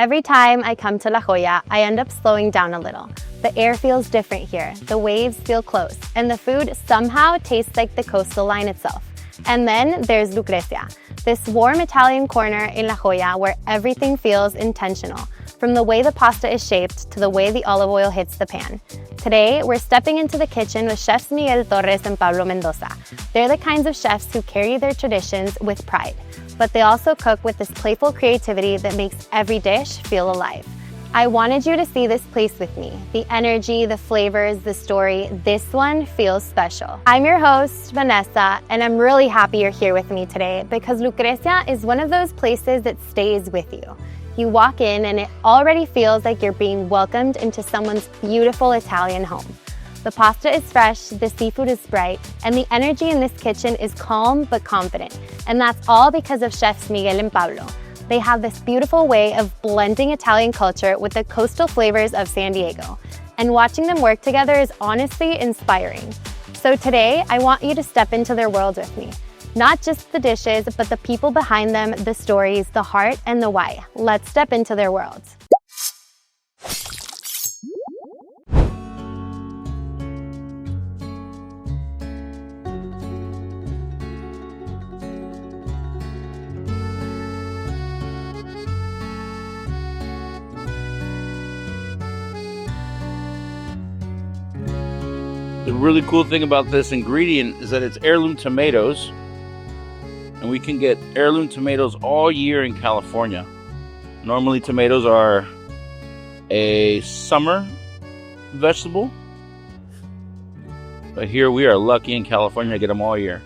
Every time I come to La Jolla, I end up slowing down a little. The air feels different here, the waves feel close, and the food somehow tastes like the coastal line itself. And then there's Lucrezia, this warm Italian corner in La Jolla where everything feels intentional, from the way the pasta is shaped to the way the olive oil hits the pan. Today, we're stepping into the kitchen with Chefs Miguel Torres and Paulo Mendoza. They're the kinds of chefs who carry their traditions with pride, but they also cook with this playful creativity that makes every dish feel alive. I wanted you to see this place with me. The energy, the flavors, the story, this one feels special. I'm your host, Vanessa, and I'm really happy you're here with me today because Lucrezia is one of those places that stays with you. You walk in and it already feels like you're being welcomed into someone's beautiful Italian home. The pasta is fresh, the seafood is bright, and the energy in this kitchen is calm but confident. And that's all because of Chefs Miguel and Paulo. They have this beautiful way of blending Italian culture with the coastal flavors of San Diego. And watching them work together is honestly inspiring. So today, I want you to step into their world with me. Not just the dishes, but the people behind them, the stories, the heart, and the why. Let's step into their worlds. The really cool thing about this ingredient is that it's heirloom tomatoes, and we can get heirloom tomatoes all year in California. Normally tomatoes are a summer vegetable, but here we are lucky in California to get them all year.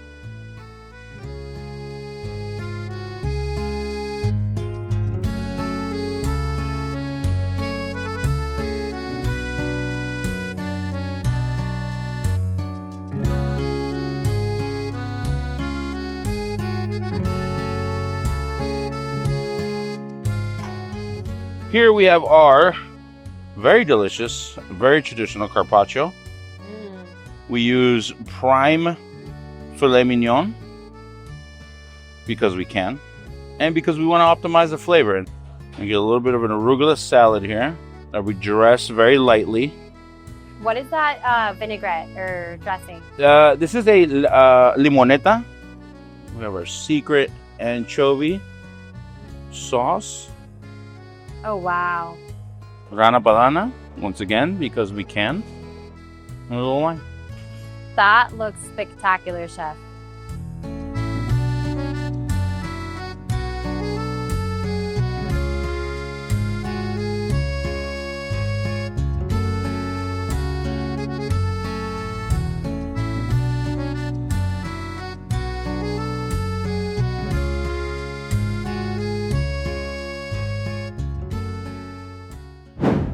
Here we have our very delicious, very traditional carpaccio. We use prime filet mignon because we can, and because we want to optimize the flavor. And get a little bit of an arugula salad here that we dress very lightly. What is that vinaigrette or dressing? This is a limoneta. We have our secret anchovy sauce. Oh, wow. Rana Padana, once again, because we can. And a little wine. That looks spectacular, Chef.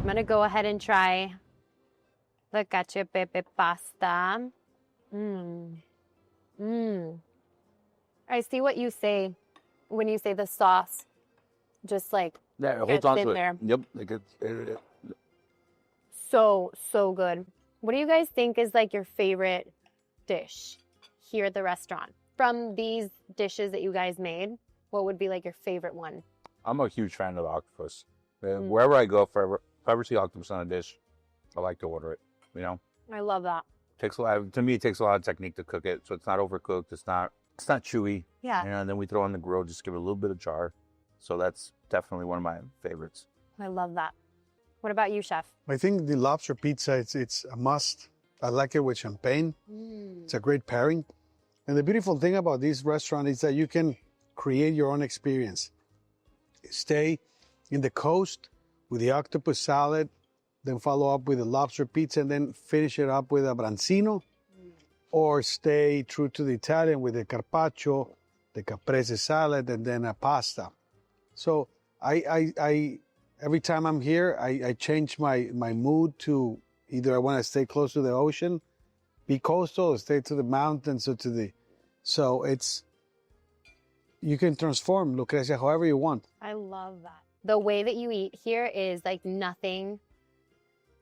I'm gonna go ahead and try the cacio e pepe pasta. I see what you say when you say the sauce just like Holds on to it. there. Yep. Like it. So good. What do you guys think is like your favorite dish here at the restaurant? From these dishes that you guys made, what would be like your favorite one? I'm a huge fan of octopus. Wherever I go, if I ever see octopus on a dish, I like to order it. You know, I love that. takes a lot. To me, it takes a lot of technique to cook it, so it's not overcooked. It's not chewy. Yeah. And then we throw it on the grill, just give it a little bit of char. So that's definitely one of my favorites. I love that. What about you, Chef? I think the lobster pizza, it's a must. I like it with champagne. It's a great pairing. And the beautiful thing about this restaurant is that you can create your own experience. Stay in the coast with the octopus salad, then follow up with the lobster pizza, and then finish it up with a branzino, or stay true to the Italian with the carpaccio, the caprese salad, and then a pasta. So I every time I'm here, I change my mood to either I want to stay close to the ocean, be coastal, or stay to the mountains or to the, so it's, you can transform Lucrezia however you want. I love that. The way that you eat here is like nothing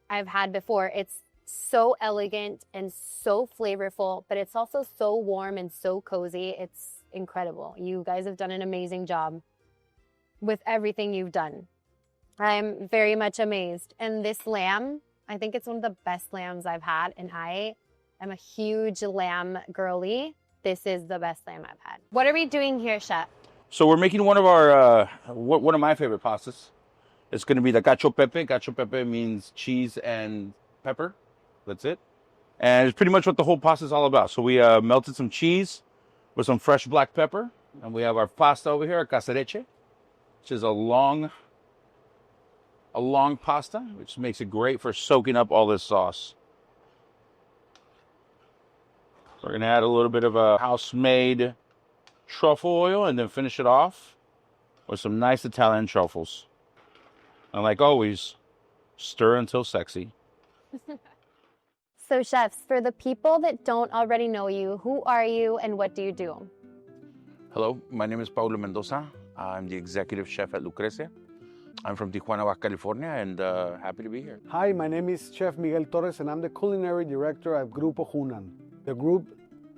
I've had before. It's so elegant and so flavorful, but it's also so warm and so cozy. It's incredible. You guys have done an amazing job with everything you've done. I'm very much amazed. And this lamb, I think it's one of the best lambs I've had. And I am a huge lamb girly. This is the best lamb I've had. What are we doing here, Chef? So we're making one of our one of my favorite pastas. It's going to be the cacio pepe. Cacio pepe means cheese and pepper. That's it. And it's pretty much what the whole pasta is all about. So we melted some cheese with some fresh black pepper. And we have our pasta over here, our casarecce, which is a long pasta, which makes it great for soaking up all this sauce. We're going to add a little bit of a house-made truffle oil and then finish it off with some nice Italian truffles. And like always, stir until sexy. So chefs, for the people that don't already know you, who are you and what do you do? Hello, my name is Paulo Mendoza. I'm the executive chef at Lucrezia. I'm from Tijuana, Baja California, and happy to be here. Hi, my name is Chef Miguel Torres, and I'm the culinary director at Grupo Hunan, the group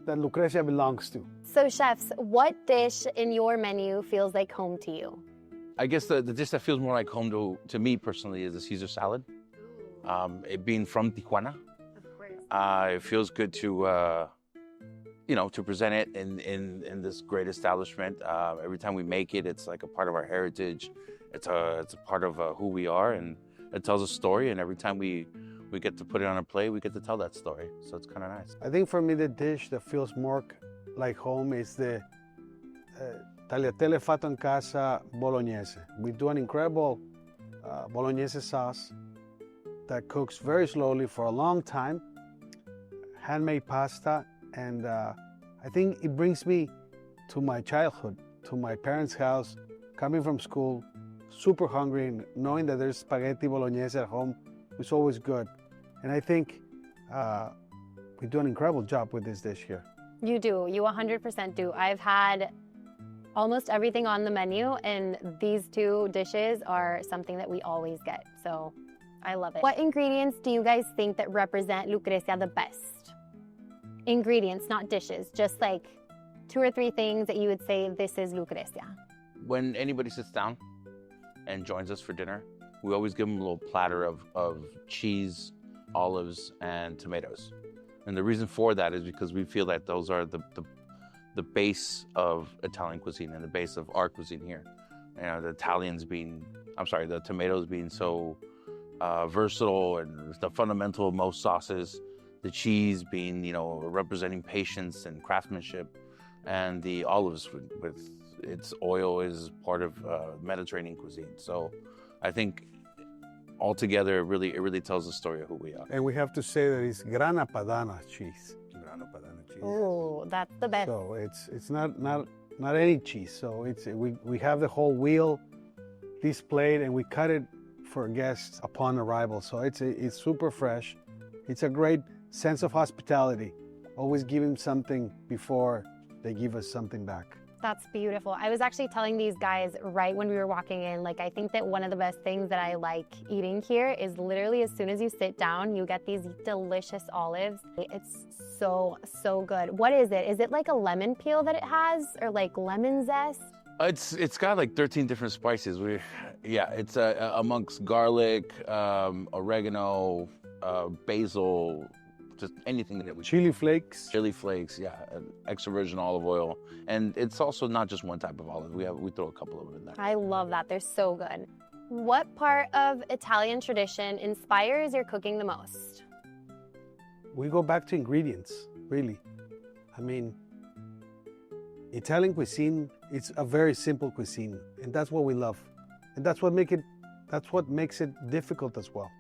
that Lucrezia belongs to. So chefs, what dish in your menu feels like home to you? I guess the dish that feels more like home to me personally is the Caesar salad. It being from Tijuana, it feels good to to present it in this great establishment. Every time we make it, it's like a part of our heritage. It's a part of who we are, and it tells a story. And every time we get to put it on a plate, we get to tell that story. So it's kind of nice. I think for me, the dish that feels more like home is the tagliatelle fatto in casa bolognese. We do an incredible bolognese sauce that cooks very slowly for a long time, handmade pasta, and I think it brings me to my childhood, to my parents' house, coming from school, super hungry, and knowing that there's spaghetti bolognese at home is always good. And I think we do an incredible job with this dish here. You do, you 100% do. I've had almost everything on the menu, and these two dishes are something that we always get, so I love it. What ingredients do you guys think that represent Lucrezia the best? Ingredients, not dishes, just like 2 or 3 things that you would say this is Lucrezia. When anybody sits down and joins us for dinner, we always give them a little platter of cheese, olives, and tomatoes. And the reason for that is because we feel that those are the base of Italian cuisine and the base of our cuisine here. You know, the tomatoes being so versatile and the fundamental of most sauces, the cheese being, representing patience and craftsmanship, and the olives with its oil is part of Mediterranean cuisine. So I think altogether it really tells the story of who we are. And we have to say that it's grana padano cheese. Grana padano cheese. Oh, that's the best. So it's not any cheese. So we have the whole wheel displayed, and we cut it for guests upon arrival. So it's super fresh. It's a great sense of hospitality. Always give them something before they give us something back. That's beautiful. I was actually telling these guys right when we were walking in, I think that one of the best things that I like eating here is literally as soon as you sit down, you get these delicious olives. It's so, so good. What is it? Is it like a lemon peel that it has, or like lemon zest? It's got like 13 different spices. It's amongst garlic, oregano, basil, just anything that we... Chili flakes. Chili flakes, yeah, extra virgin olive oil. And it's also not just one type of olive. We throw a couple of them in there. I love that. They're so good. What part of Italian tradition inspires your cooking the most? We go back to ingredients, really. I mean, Italian cuisine, it's a very simple cuisine, and that's what we love. And that's what makes it difficult as well.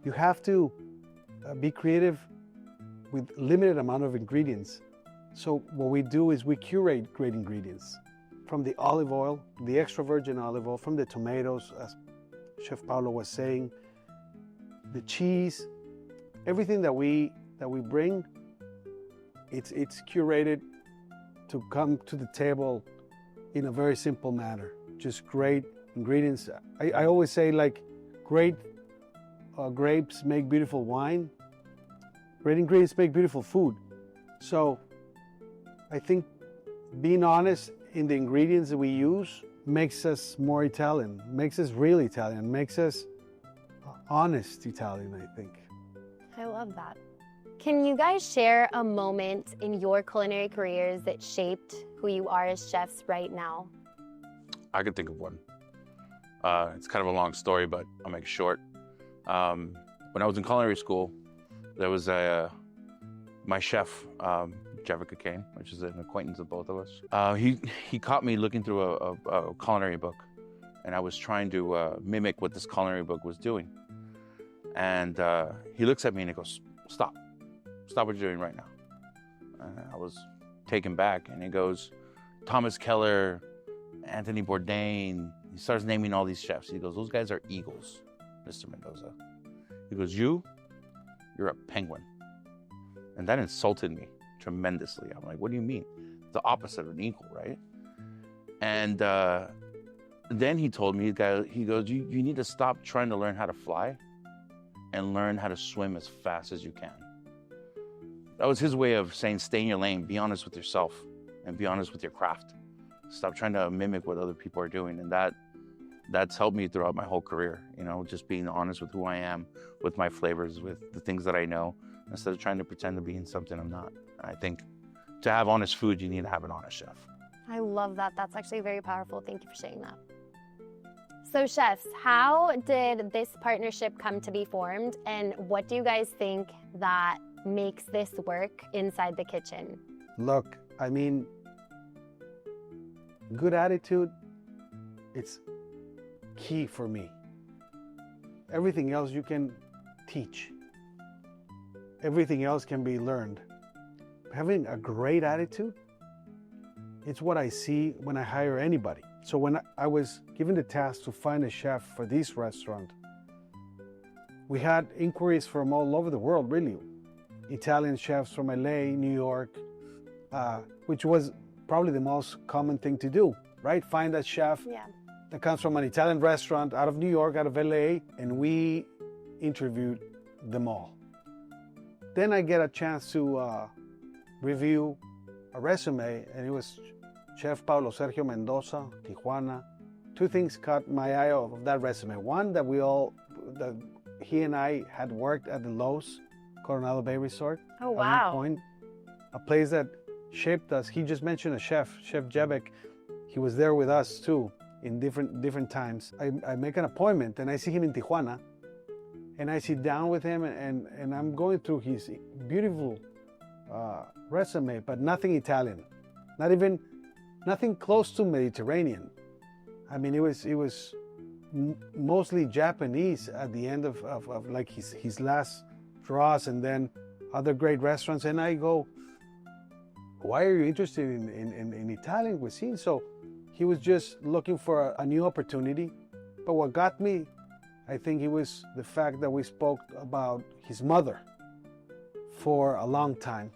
You have to be creative with limited amount of ingredients. So what we do is we curate great ingredients from the olive oil, the extra virgin olive oil, from the tomatoes, as Chef Paulo was saying, the cheese, everything that we bring, it's curated to come to the table in a very simple manner. Just great ingredients. I always say, great grapes make beautiful wine. Great ingredients make beautiful food. So I think being honest in the ingredients that we use makes us more Italian, makes us real Italian, makes us honest Italian, I think. I love that. Can you guys share a moment in your culinary careers that shaped who you are as chefs right now? I could think of one. It's kind of a long story, but I'll make it short. When I was in culinary school, there was my chef, Jevica Kane, which is an acquaintance of both of us. He caught me looking through a culinary book, and I was trying to mimic what this culinary book was doing. And he looks at me and he goes, "Stop what you're doing right now." And I was taken back, and he goes, "Thomas Keller, Anthony Bourdain." He starts naming all these chefs. He goes, "Those guys are eagles, Mr. Mendoza." He goes, you're a penguin." And that insulted me tremendously. I'm like, "What do you mean?" It's the opposite of an eagle, right? And then he told me, he goes, you need to stop trying to learn how to fly and learn how to swim as fast as you can. That was his way of saying, stay in your lane, be honest with yourself, and be honest with your craft. Stop trying to mimic what other people are doing. And that's helped me throughout my whole career, just being honest with who I am, with my flavors, with the things that I know, instead of trying to pretend to be something I'm not. And I think to have honest food, you need to have an honest chef. I love that. That's actually very powerful. Thank you for sharing that. So chefs, how did this partnership come to be formed, and what do you guys think that makes this work inside the kitchen? Look, I mean, good attitude, it's key for me. Everything else you can teach. Everything else can be learned. Having a great attitude, it's what I see when I hire anybody. So when I was given the task to find a chef for this restaurant, we had inquiries from all over the world, really. Italian chefs from LA, New York, which was probably the most common thing to do, right? Find a chef that comes from an Italian restaurant out of New York, out of LA, and we interviewed them all. Then I get a chance to review a resume, and it was Chef Paulo Sergio Mendoza, Tijuana. Two things caught my eye of that resume. One, that he and I had worked at the Lowe's Coronado Bay Resort. Oh, At wow. one point, a place that shaped us. He just mentioned a chef, Chef Jebek. He was there with us too in different times. I make an appointment and I see him in Tijuana, and I sit down with him and I'm going through his beautiful resume, but nothing Italian, nothing close to Mediterranean. I mean, it was mostly Japanese at the end of like his last draws, and then other great restaurants. And I go, "Why are you interested in Italian cuisine?" So he was just looking for a new opportunity. But what got me, I think, it was the fact that we spoke about his mother for a long time.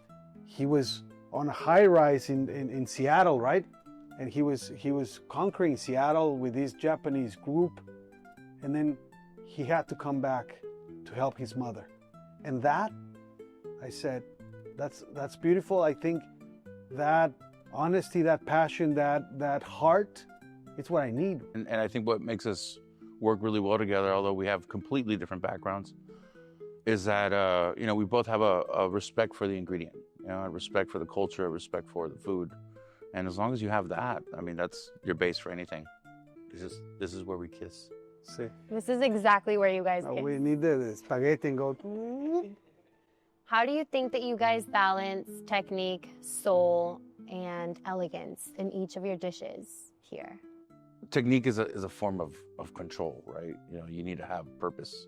He was on a high rise in Seattle, right? And he was conquering Seattle with this Japanese group, and then he had to come back to help his mother. And that, I said, that's beautiful. I think that honesty, that passion, that heart, it's what I need. And I think what makes us work really well together, although we have completely different backgrounds, is that we both have a respect for the ingredient, a respect for the culture, a respect for the food. And as long as you have that, I mean, that's your base for anything. This is where we kiss. See, This is exactly where you guys get. we need the spaghetti and go. How do you think that you guys balance technique, soul, and elegance in each of your dishes here? Technique is a form of control, right? You need to have purpose,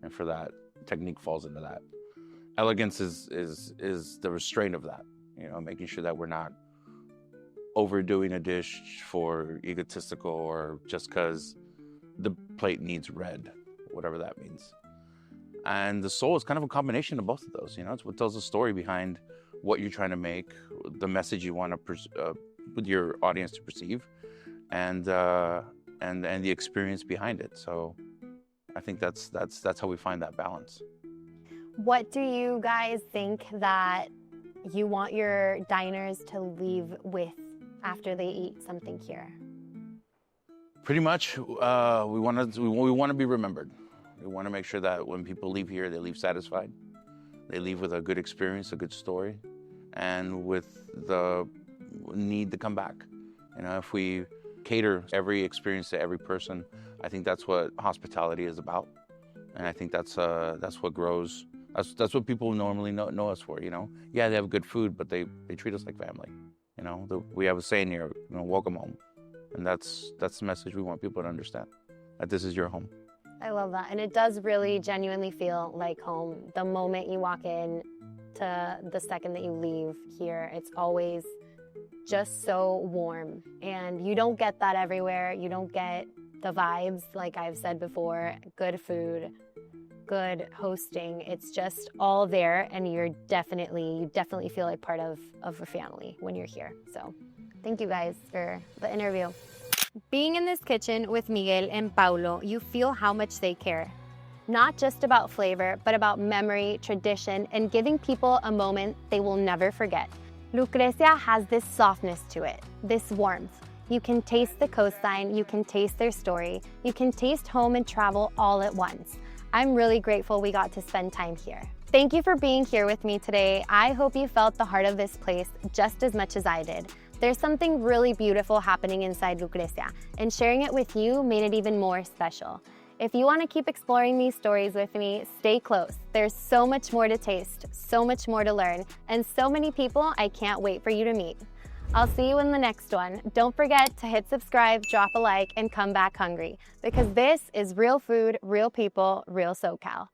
and for that, technique falls into that. Elegance is the restraint of that. Making sure that we're not overdoing a dish for egotistical or just because the plate needs red, whatever that means. And the soul is kind of a combination of both of those. It's what tells the story behind what you're trying to make, the message you want to with your audience to perceive, and the experience behind it. So I think that's how we find that balance. What do you guys think that you want your diners to leave with after they eat something here? Pretty much, we want to be remembered. We want to make sure that when people leave here, they leave satisfied. They leave with a good experience, a good story, and with the need to come back. You know, if we cater every experience to every person, I think that's what hospitality is about, and I think that's what grows. That's what people normally know us for. You know, yeah, they have good food, but they treat us like family. You know, we have a saying here, you know, welcome home. And that's the message we want people to understand, that this is your home. I love that. And it does really genuinely feel like home. The moment you walk in to the second that you leave here, it's always just so warm. And you don't get that everywhere. You don't get the vibes, like I've said before, good food, good hosting. It's just all there, and you definitely feel like part of a family when you're here. So thank you guys for the interview. Being in this kitchen with Miguel and Paulo, you feel how much they care. Not just about flavor, but about memory, tradition, and giving people a moment they will never forget. Lucrezia has this softness to it, this warmth. You can taste the coastline, you can taste their story, you can taste home and travel all at once. I'm really grateful we got to spend time here. Thank you for being here with me today. I hope you felt the heart of this place just as much as I did. There's something really beautiful happening inside Lucrezia, and sharing it with you made it even more special. If you want to keep exploring these stories with me, stay close. There's so much more to taste, so much more to learn, and so many people I can't wait for you to meet. I'll see you in the next one. Don't forget to hit subscribe, drop a like, and come back hungry, because this is real food, real people, real SoCal.